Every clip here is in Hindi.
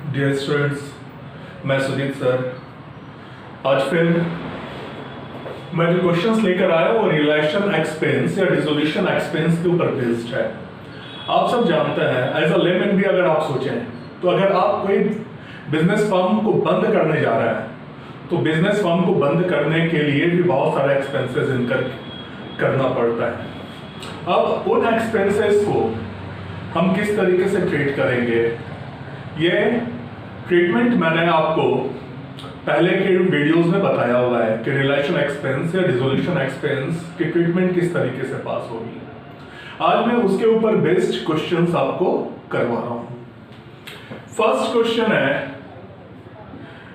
डियर स्टूडेंट्स, मैं सुजीत सर आज फिर मैं जो क्वेश्चंस लेकर आया हूँ वो रिलेशन एक्सपेंस या डिसोल्यूशन एक्सपेंस के ऊपर बेस्ड है। आप सब जानते हैं, एज अ लेमैन भी अगर आप सोचें तो अगर आप कोई बिजनेस फर्म को बंद करने जा रहे हैं तो बिजनेस फर्म को बंद करने के लिए भी बहुत सारे एक्सपेंसेस इनकर करना पड़ता है। अब उन एक्सपेंसेस को हम किस तरीके से ट्रीट करेंगे, ये ट्रीटमेंट मैंने आपको पहले के वीडियोस में बताया हुआ है कि रिलेशन एक्सपेंस या डिसोल्यूशन एक्सपेंस की ट्रीटमेंट किस तरीके से पास होगी। आज मैं उसके ऊपर बेस्ड क्वेश्चंस आपको करवा रहा हूं। फर्स्ट क्वेश्चन है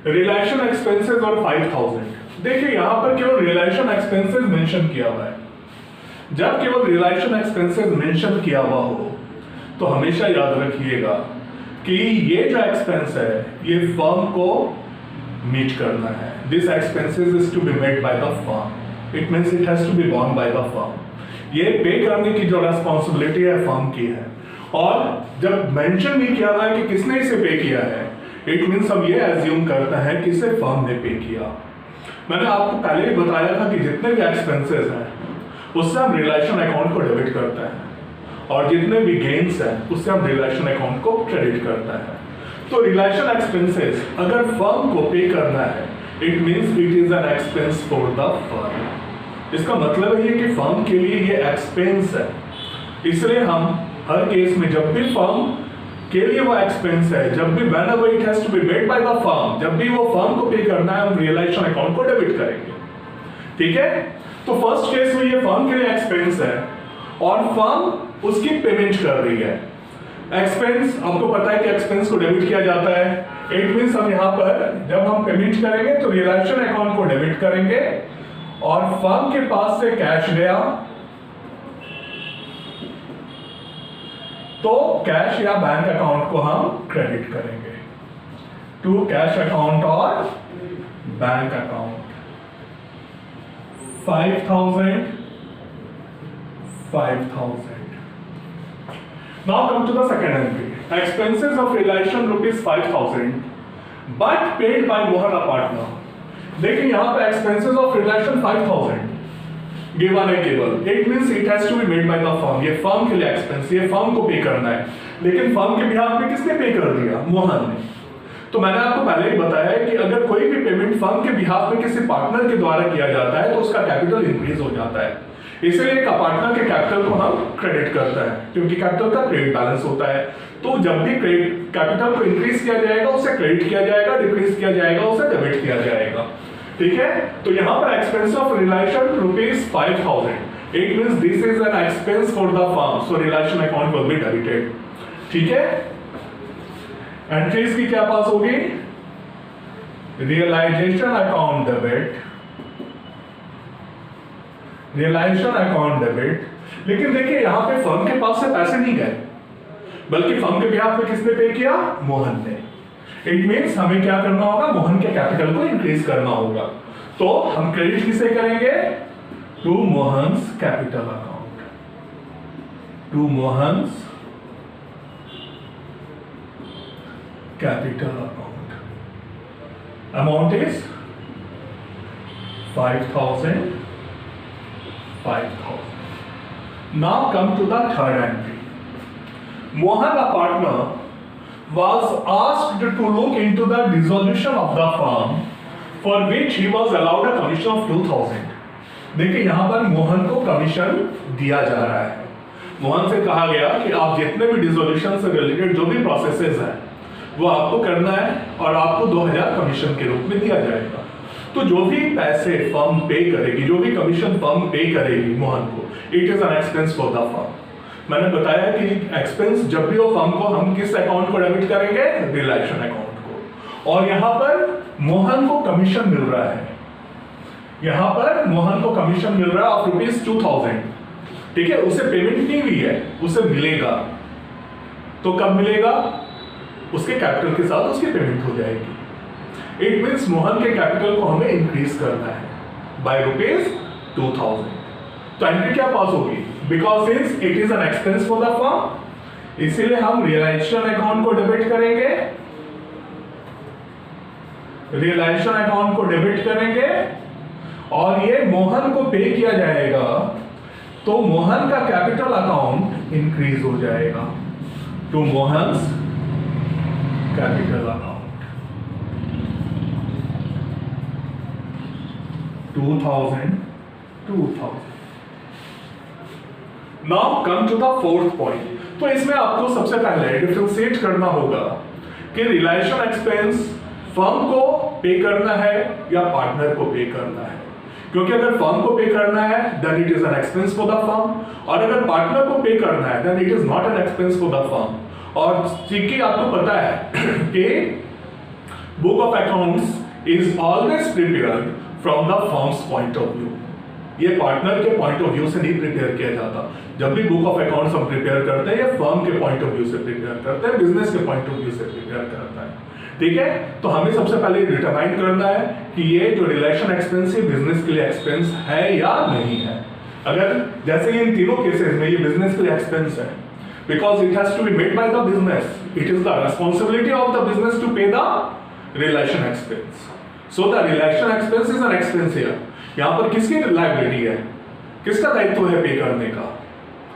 रिलेशन एक्सपेंसेस और 5000। देखिए यहां पर केवल रिलेशन एक्सपेंसेस मेंशन किया हुआ है। जब केवल रिलेशन एक्सपेंसेस मेंशन किया हुआ हो तो हमेशा याद रखिएगा कि ये जो एक्सपेंस है ये फर्म को मीट करना है। This expenses is to be made by the firm, it means it has to be borne by the firm. ये पे करने की जो रेस्पॉन्सिबिलिटी है फर्म की है, और जब मेंशन नहीं किया हुआ है कि किसने इसे पे किया है, इट मींस हम ये एज्यूम करते हैं कि इसे फर्म ने पे किया। मैंने आपको पहले ही बताया था कि जितने भी एक्सपेंसेस हैं उससे हम रिलेशन अकाउंट को डेबिट करते हैं, और जितने भी गेन्स हैं उससे हम रिलेशन अकाउंट को क्रेडिट करता है। तो रिलेशन एक्सपेंसेस अगर फर्म को पे करना है, it means it is an expense for the firm. इसका मतलब है कि फर्म के लिए ये एक्सपेंस है, इसलिए हम हर केस में जब भी फर्म के लिए वो एक्सपेंस है, जब भी whenever it has to be made by the firm, जब भी वो फर्म को पे करना है हम रिलेशन अकाउंट को डेबिट करेंगे। ठीक है, तो फर्स्ट केस में ये फर्म के लिए एक्सपेंस है और फर्म उसकी पेमेंट कर रही है। एक्सपेंस आपको पता है कि एक्सपेंस को डेबिट किया जाता है, इट मींस हम यहां पर जब हम पेमेंट करेंगे तो रिलेशन अकाउंट को डेबिट करेंगे और फर्म के पास से कैश गया तो कैश या बैंक अकाउंट को हम क्रेडिट करेंगे टू कैश अकाउंट और bank account. 5000 Now come to the second entry. Expenses of relation rupees 5000 but paid by Mohan a partner. देखिए यहाँ पे expenses of relation 5000 given है केवल, it means it has to be made by the firm। ये firm के लिए expense, ये firm को पे करना है, लेकिन firm के बिहाफ में किसने पे कर दिया? मोहन ने। तो मैंने आपको पहले ही बताया है कि अगर कोई भी पेमेंट फर्म के बिहाफ में किसी पार्टनर के द्वारा किया जाता है तो उसका कैपिटल इंक्रीज हो जाता है, इसलिए पार्टनर के कैपिटल को हम क्रेडिट करते हैं क्योंकि कैपिटल का क्रेडिट बैलेंस होता है। तो जब भी कैपिटल को इंक्रीज किया जाएगा उसे क्रेडिट किया जाएगा, डिक्रीज किया जाएगा उसे डेबिट किया जाएगा। ठीक है, तो यहां पर expense of realisation rupees 5000, it means this is an expense for the firm, so realisation account will be debited. ठीक है, एंट्रीज की क्या पास होगी? Realisation account debit, realisation account debit. लेकिन देखिए यहां पे फर्म के पास से पैसे नहीं गए, बल्कि फर्म के बिहाफ पे किसने पे किया? मोहन ने। इट मींस हमें क्या करना होगा? मोहन के कैपिटल को इंक्रीज करना होगा। तो हम क्रेडिट किसे करेंगे? To Mohan's capital account, to Mohan's capital account. Amount is 5000। Now come to the third entry. Mohan, a partner, was asked to look into the dissolution of the firm, for which he was allowed a commission of 2000. देखिए यहाँ पर मोहन को कमीशन दिया जा रहा है। मोहन से कहा गया कि आप जितने भी डिसोल्यूशन से रिलेटेड जो भी प्रोसेसेस हैं वो आपको करना है और आपको 2000 कमीशन के रूप में दिया जाएगा। तो जो भी पैसे फर्म पे करेगी, जो भी कमीशन फर्म पे करेगी मोहन को, it is an expense for the firm. मैंने बताया कि एक्सपेंस जब भी हो फर्म को हम किस अकाउंट को डेबिट करेंगे? रिलेशन अकाउंट को। और यहां पर मोहन को कमीशन मिल रहा है, यहां पर मोहन को कमीशन मिल रहा है ऑफ रुपीज 2000। ठीक है, उसे पेमेंट नहीं हुई है, उसे मिलेगा। तो कब मिलेगा? उसके कैपिटल के साथ उसकी पेमेंट हो जाएगी। इट मींस मोहन के कैपिटल को हमें इंक्रीज करना है बाय रुपीज 2000। तो एंट्री क्या पास होगी? Because since it is an expense for the firm, इसीलिए हम रियलाइजेशन अकाउंट को डेबिट करेंगे रिलेशन अकाउंट को डेबिट करेंगे और ये मोहन को पे किया जाएगा, तो मोहन का कैपिटल अकाउंट इंक्रीज हो जाएगा to Mohan's capital account 2000। Now come to the fourth point. तो इसमें आपको सबसे पहले डिफरेंशिएट करना होगा कि रिलेशन एक्सपेंस फर्म को पे करना है या पार्टनर को पे करना है। क्योंकि अगर फर्म को पे करना है then it is an expense for the firm, और अगर पार्टनर को पे करना है then it is not an expense for the firm. और चूंकि आपको पता है कि book of accounts is always prepared from the firm's point of view, ये पार्टनर के पॉइंट ऑफ व्यू से नहीं प्रिपेयर किया जाता। जब भी बुक ऑफ अकाउंट्स हम प्रिपेयर करते हैं, ये फर्म के पॉइंट ऑफ व्यू से प्रिपेयर करते हैं, बिजनेस के पॉइंट ऑफ व्यू से प्रिपेयर करता है। ठीक है, तो हमें सबसे पहले डिटरमाइन करना है कि ये जो रिलेशन एक्सपेंस है बिजनेस के लिए एक्सपेंस है या नहीं है। अगर जैसे इन तीनों केसेस में ये बिजनेस के लिए एक्सपेंस है, because it has to be made by the business, it is the responsibility of the business to pay the relation expense. So the relation expense is an expense here. यहां पर किसकी लायबिलिटी है, किसका दायित्व है पे करने का?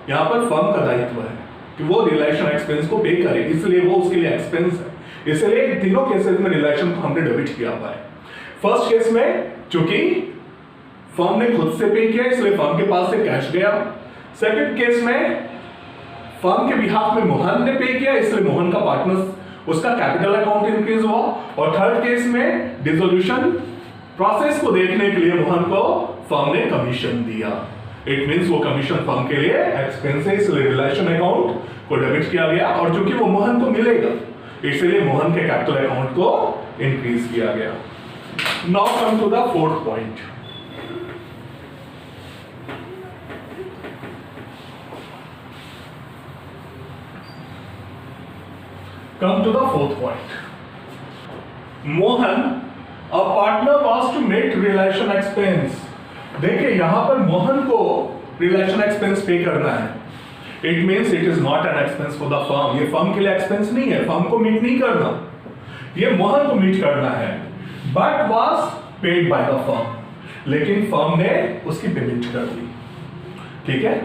यहां पर फर्म का दायित्व है कि वो रिलेशन एक्सपेंस को पे करे, इसलिए वो उसके लिए एक्सपेंस है। इसलिए इन तीनों केसेस में रिलेशन को हमने डेबिट किया हुआ है। फर्स्ट केस में चूंकि फर्म ने खुद से पे किया इसलिए फर्म के पास से कैश गया। सेकंड केस में फर्म के बिहाफ में मोहन ने पे किया इसलिए मोहन का पार्टनर उसका कैपिटल अकाउंट इंक्रीज हुआ। और थर्ड केस में डिसोल्यूशन प्रोसेस को देखने के लिए मोहन को फर्म ने कमीशन दिया। इट मींस वो कमीशन फर्म के लिए एक्सपेंस है, इसलिए रिलेशन अकाउंट को डेबिट किया गया। और चूंकि वो मोहन को मिलेगा इसलिए मोहन के कैपिटल अकाउंट को इंक्रीज किया गया। Now come to the fourth point. Come to the fourth point. Mohan, a partner was to make relation expense. देखिए यहां पर मोहन को relation expense पे करना है। It means it is not an expense for the firm. ये फर्म के लिए एक्सपेंस नहीं है, फर्म को मीट नहीं करना, ये मोहन को मीट करना है। But was paid by the firm. लेकिन फर्म ने उसकी पेमेंट कर दी। ठीक है,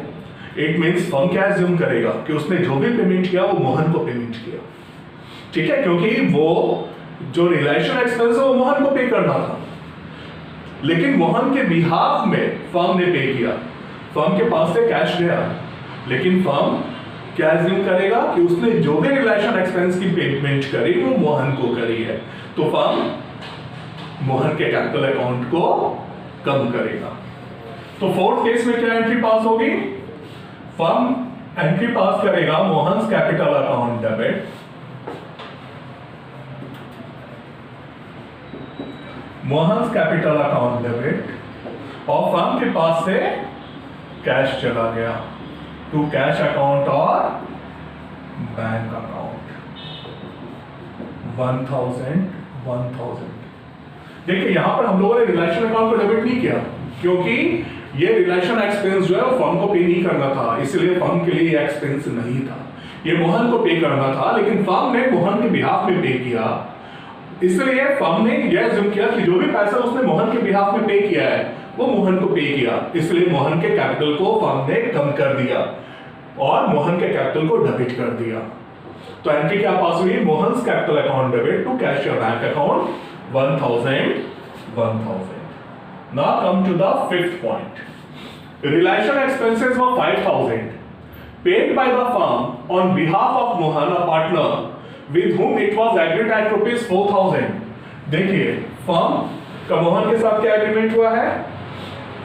इट मीन्स फर्म क्या एज्यूम करेगा कि उसने जो भी पेमेंट किया वो मोहन को पेमेंट किया। ठीक है, क्योंकि वो जो रिलेशन एक्सपेंस है वो मोहन को पे करना था, लेकिन मोहन के बिहाफ में फर्म ने पे किया। फर्म के पास से कैश गया, लेकिन फर्म क्या एज्यूम करेगा कि उसने जो भी रिलेशन एक्सपेंस की पेमेंट करी वो मोहन को करी है, तो फर्म मोहन के कैपिटल अकाउंट को कम करेगा। तो फोर्थ केस में क्या एंट्री पास होगी? फर्म एंट्री पास करेगा Mohan's capital account debit, Mohan's capital account debit, और फर्म के पास से कैश चला गया टू कैश अकाउंट और बैंक अकाउंट 1000। देखिए यहां पर हम लोगों ने रिलेशन अकाउंट को डेबिट नहीं किया, क्योंकि ये रिलेशन एक्सपेंस जो है वो फर्म को पे नहीं करना था, इसलिए फर्म के लिए एक्सपेंस नहीं था, ये मोहन को पे करना था। लेकिन फर्म ने मोहन के बिहाफ में पे किया, इसलिए फर्म ने यह एज्यूम किया कि जो भी पैसा उसने मोहन के बिहाफ में पे किया है वो मोहन को पे किया, इसलिए मोहन के कैपिटल को फर्म ने कम कर दिया और मोहन के कैपिटल को डेबिट कर दिया। तो एंट्री क्या पास हुई? Mohan's capital account debit to cash your bank account 1000। Now come to the fifth point. Relation expenses were 5000 paid by the firm on behalf of Mohan, a partner with whom it was agreed at rupees 4000. देखिए फर्म का मोहन के साथ क्या एग्रीमेंट हुआ है?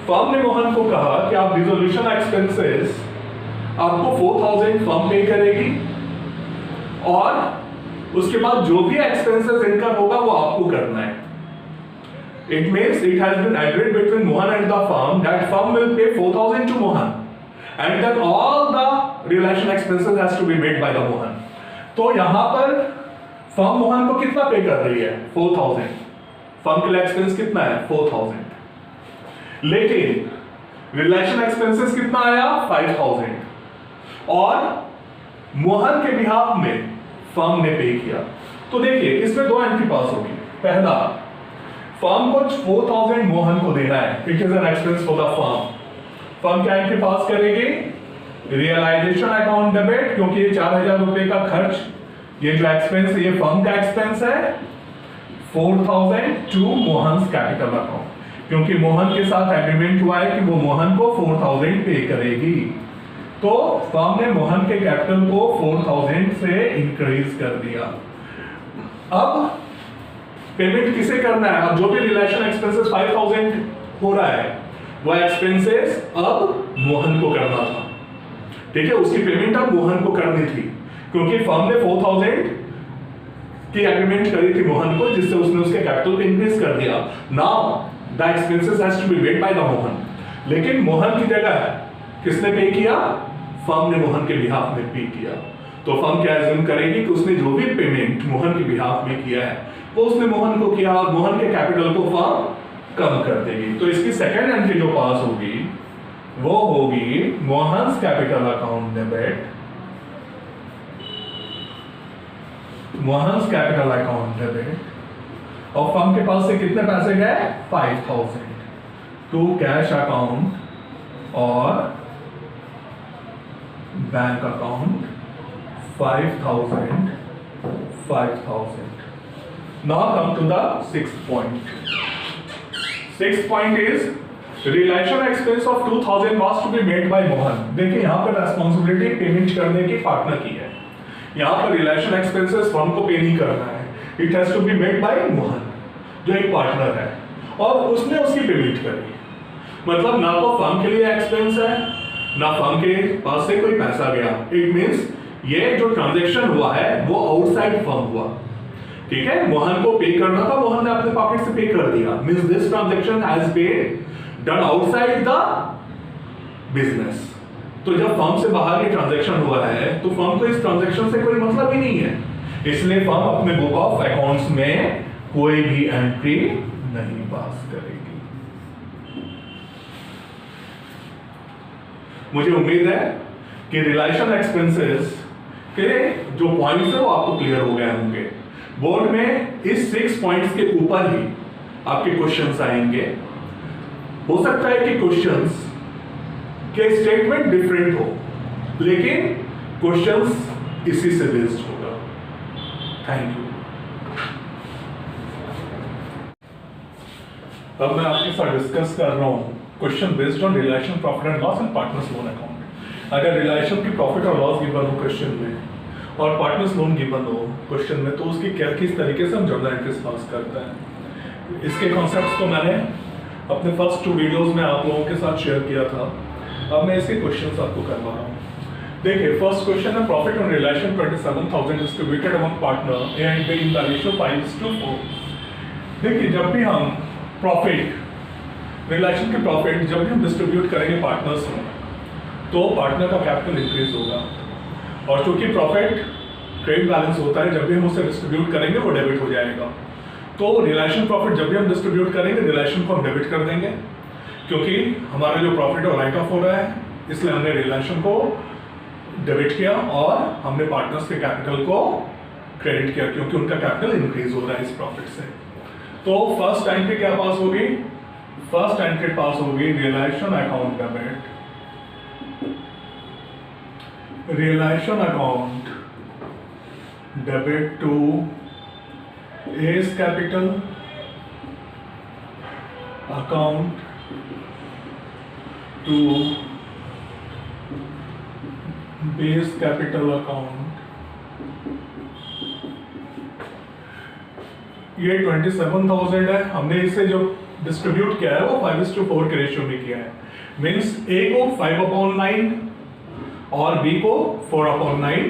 फर्म ने मोहन को कहा कि आप डिसोल्यूशन एक्सपेंसेस आपको 4000 फर्म पे करेगी और उसके बाद जो भी एक्सपेंसेस इनकम होगा वो आपको करना है। It means it has been agreed between Mohan and the firm that firm will pay 4000 to Mohan and then all the relation expenses has to be made by the Mohan. तो यहां पर फर्म मोहन को कितना पे कर रही है? 4000। फर्म के लिए एक्सपेंस कितना है? 4000। लेकिन रिलेशन एक्सपेंसेस कितना आया? 5000 और मोहन के बिहाफ में फर्म ने पे किया। तो देखिए इसमें दो एंट्री पास होगी। पहला फर्म को 4000 मोहन को देना है, it is an expense for the firm. Firm क्या इनके पास करेगी, रियलाइजेशन अकाउंट डेबिट, क्योंकि ये 4000 रुपए का खर्च, ये जो एक्सपेंस है ये फर्म का एक्सपेंस है, 4000 टू मोहन कैपिटल अकाउंट, क्योंकि मोहन के साथ एग्रीमेंट हुआ है कि वो मोहन को 4000 पे करेगी, तो फर्म ने मोहन के कैपिटल को 4000 से इंक्रीज कर दिया। अब पेमेंट किसे करना है, अब जो भी रिलेशन एक्सपेंसेस 5000 हो रहा है वो एक्सपेंसेस अब मोहन को करना था, ठीक है, उसकी पेमेंट अब मोहन को करनी थी, क्योंकि फर्म ने 4000 की एग्रीमेंट करी थी मोहन को, जिससे उसने उसके कैपिटल को इंक्रीज कर दिया। Now the expenses has to be paid by the Mohan, लेकिन मोहन की जगह किसने पे किया, फर्म ने मोहन के बिहाफ में पे किया। तो फर्म क्या एज्यूम करेगी कि उसने जो भी पेमेंट मोहन के बिहाफ में किया है वो उसने मोहन को किया, और मोहन के कैपिटल को फर्म कम कर देगी। तो इसकी सेकेंड एंट्री जो पास होगी वो होगी Mohan's capital account debit, Mohan's capital account debit, और फर्म के पास से कितने पैसे गए, 5000 टू कैश अकाउंट और bank account 5000। Now come to the sixth point. Sixth point is relation expense of 2000 was to be made by Mohan. देखिए यहाँ पर रेस्पॉन्सिबिलिटी पेमेंट करने की पार्टनर की है, यहाँ पर रिलेशन एक्सपेंसेस फर्म को पे नहीं करना है, it has to be made by Mohan जो एक पार्टनर है, और उसने उसकी पेमेंट करी। मतलब ना तो फर्म के लिए एक्सपेंस है ना फर्म के पास से कोई पैसा गया, इट मींस ये जो ट्रांजैक्शन हुआ है वो आउटसाइड फर्म हुआ, ठीक है, मोहन को पे करना था, मोहन ने अपने पॉकेट से पे कर दिया, means this transaction has been done outside the business. तो जब फर्म से बाहर ये ट्रांजैक्शन हुआ है तो फर्म को इस ट्रांजैक्शन से कोई मतलब ही नहीं है, इसलिए फर्म अपने बुक ऑफ अकाउंट्स में कोई भी एंट्री नहीं पास करेगी। मुझे उम्मीद है कि रिलेशन एक्सपेंसेस के जो पॉइंट्स है वो आपको क्लियर हो गए होंगे। बोर्ड में इस 6 पॉइंट्स के ऊपर ही आपके क्वेश्चंस आएंगे। हो सकता है कि क्वेश्चंस के स्टेटमेंट डिफरेंट हो, लेकिन क्वेश्चंस इसी से बेस्ड होगा। Thank you. अब मैं आपके साथ डिस्कस कर रहा हूं question based on relation profit and loss and partners loan account. अगर रिलेशन की प्रॉफिट और लॉस गिवन हो क्वेश्चन में और पार्टनर्स लोन गिवन हो क्वेश्चन में, तो उसकी क्या किस तरीके से हम जर्नल एंट्रीज पास करते हैं, इसके कॉन्सेप्ट्स को मैंने अपने फर्स्ट 2 वीडियोस में आप लोगों के साथ शेयर किया था। अब मैं इसके क्वेश्चंस आपको करवा रहा हूँ। देखिए फर्स्ट क्वेश्चन है profit on relation 27,000 distributed among partner A and be in the ratio 5:4। देखिए जब भी हम प्रॉफिट रिलेशन के प्रॉफिट जब भी हम डिस्ट्रीब्यूट करेंगे पार्टनर्स में तो पार्टनर का कैपिटल इंक्रीज होगा, और चूंकि प्रॉफिट ट्रेड बैलेंस होता है जब भी हम उसे डिस्ट्रीब्यूट करेंगे वो डेबिट हो जाएगा। तो रिलेशन प्रॉफिट जब भी हम डिस्ट्रीब्यूट करेंगे रिलेशन को हम डेबिट कर देंगे, क्योंकि हमारा जो प्रॉफिट है राइट ऑफ हो रहा है, इसलिए हमने रिलेशन को डेबिट किया और हमने पार्टनर्स के कैपिटल को क्रेडिट किया, क्योंकि उनका कैपिटल इंक्रीज हो रहा है इस प्रॉफिट से। तो फर्स्ट एंट्री क्या पास होगी, फर्स्ट एंट्री पास होगी realisation account debit, realisation account debit to A's capital account to B's capital account। ये 27,000 है, हमने इसे जो डिस्ट्रीब्यूट किया है वो 5:4 के रेशियो में किया है, मीन्स A को 5/9 और B को 4/9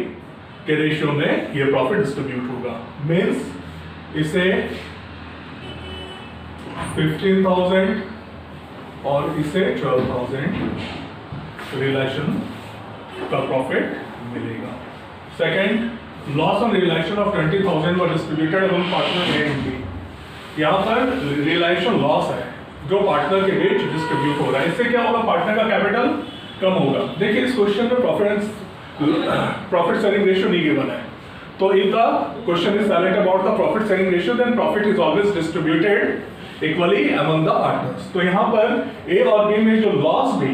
के रेशियो में ये प्रॉफिट डिस्ट्रीब्यूट होगा। मीन्स इसे 15,000 और इसे 12,000 रिलेशन का प्रॉफिट मिलेगा। Second loss on realisation of 20,000 were distributed among partner A and B. यहाँ पर रिलेशन लॉस है जो पार्टनर के बीच डिस्ट्रीब्यूट हो रहा है, इससे क्या होगा, पार्टनर का कैपिटल कम होगा। देखिए इस क्वेश्चन में प्रॉफिट शेयरिंग रेशियो नहीं गिवन है, तो if the question is silent about the profit sharing ratio, then profit is always distributed equally among the partners. तो यहां पर ए और बी में जो लॉस भी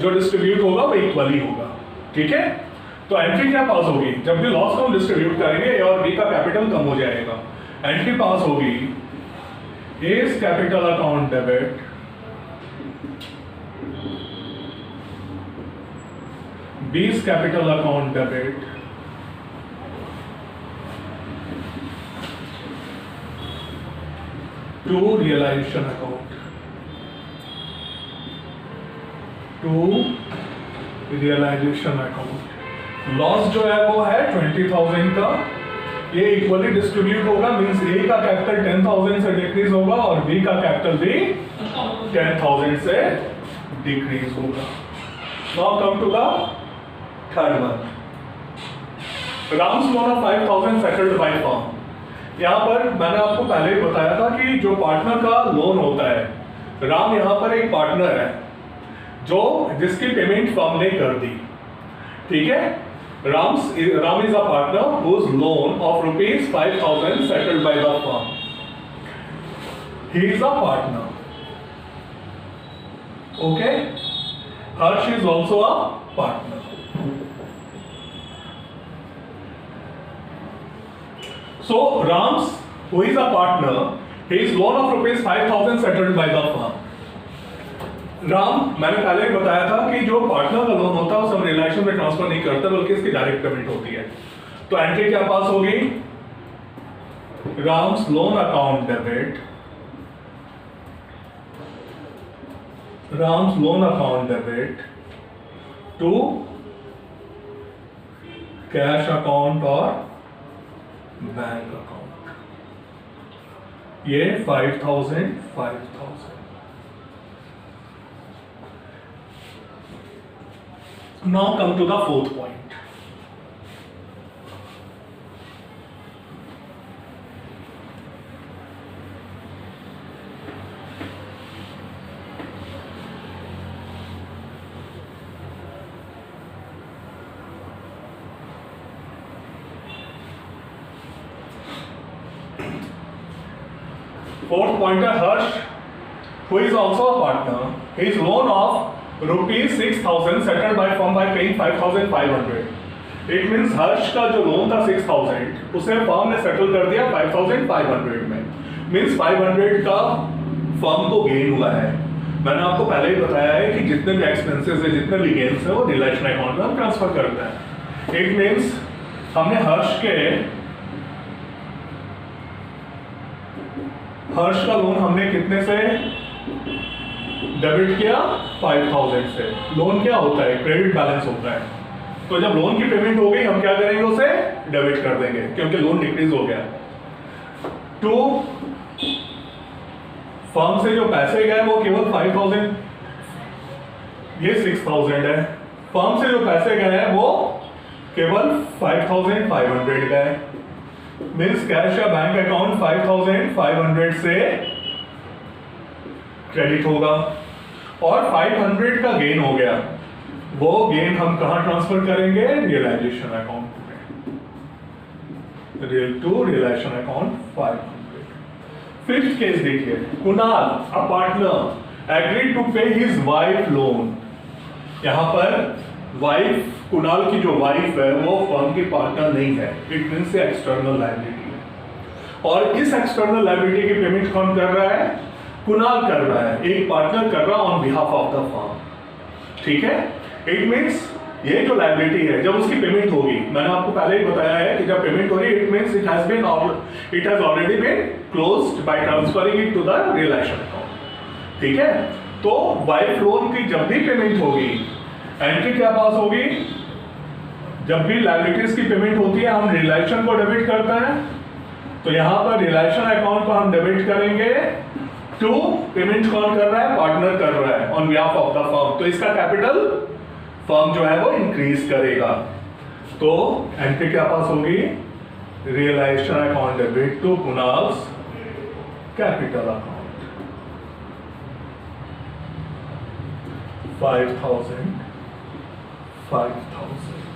जो डिस्ट्रीब्यूट होगा वो इक्वली होगा, ठीक है। तो एंट्री क्या पास होगी, जब भी लॉस को हम डिस्ट्रीब्यूट करेंगे ए और बी का कैपिटल कम हो जाएगा। एंट्री पास होगी A's capital account debit B's capital account debit to realisation account, to realisation account. Loss जो है वो है 20,000 का, ये इक्वली डिस्ट्रीब्यूट होगा, मींस ए का कैपिटल 10,000 से डिक्रीज होगा और बी का कैपिटल भी 10,000 से डिक्रीज होगा। Now come to the third one, Ram's loan of 5,000 settled by firm. यहां पर मैंने आपको पहले ही बताया था कि जो पार्टनर का लोन होता है, राम यहां पर एक पार्टनर है जो जिसकी पेमेंट फर्म ने कर दी, ठीक है। Ram is a partner whose loan of ₹5,000 settled by the firm, he is a partner, okay. Harsh is also a partner. So Rams, who is a partner, his loan of ₹5,000 settled by the firm. Ram, मैंने पहले ही बताया था कि जो पार्टनर का लोन होता है उसे हम रिलेशन में ट्रांसफर नहीं करते बल्कि इसकी डायरेक्ट पेमेंट होती है। तो एंट्री क्या पास होगी, Ram's loan account debit, Ram's loan account debit to cash account और बैंक अकाउंट, ये 5,000 5,000। Now come to the fourth point. Fourth pointer, Harsh, who is also a partner, his loan of ₹6,000 settled by firm by paying 5,500. It means हर्ष का जो लोन था 6,000 उसे फर्म ने सेटल कर दिया 5,500 में, मीन्स 500 का फर्म को गेन हुआ है। मैंने आपको पहले ही बताया है कि जितने भी एक्सपेंसेस है, जितने भी गेन्स है वो रिलेशन अकाउंट में हम ट्रांसफर करते हैं। इट मीन्स हमने हर्ष का लोन हमने कितने से डेबिट किया, 5,000 से। लोन क्या होता है, क्रेडिट बैलेंस होता है। तो जब लोन की पेमेंट हो गई हम क्या करेंगे, उसे डेबिट कर देंगे क्योंकि लोन डिक्रीज हो गया। टू फर्म से जो पैसे गए वो केवल 5,000, ये 6,000 है। फर्म से जो पैसे गए हैं वो केवल 5,500 गए, मीन्स कैश या बैंक अकाउंट 5,500 से क्रेडिट होगा और 500 का गेन हो गया। वो गेन हम कहां ट्रांसफर करेंगे, रियलाइजेशन अकाउंट में, रियलाइजेशन अकाउंट 500। फिफ्थ केस देखिए, Kunal a partner agreed to pay his wife loan. यहां पर वाइफ, कुणाल की जो वाइफ है वो फर्म की पार्टनर नहीं है, इट मींस एक्सटर्नल लायबिलिटी है। और इस एक्सटर्नल लायबिलिटी की पेमेंट कौन कर रहा है, कुणाल कर रहा है, एक पार्टनर कर रहा है on behalf of the firm, ठीक है। इट मींस ये जो लायबिलिटी है जब उसकी पेमेंट होगी, मैंने आपको पहले ही बताया है कि जब पेमेंट हो रही है it means it has already been closed by transferring it to the realisation account, ठीक है। तो वाइफ लोन की जब भी पेमेंट होगी, एंट्री क्या पास होगी, जब भी लायबिलिटीज की पेमेंट होती है हम रियलाइजेशन को डेबिट करते हैं, तो यहां पर रियलाइजेशन अकाउंट को हम डेबिट करेंगे टू पेमेंट कौन कर रहा है, पार्टनर कर रहा है on behalf of the firm. तो इसका कैपिटल फर्म जो है वो इंक्रीज करेगा। तो एंट्री क्या पास होगी, realisation account debit to Kunal's capital account 5,000 5,000।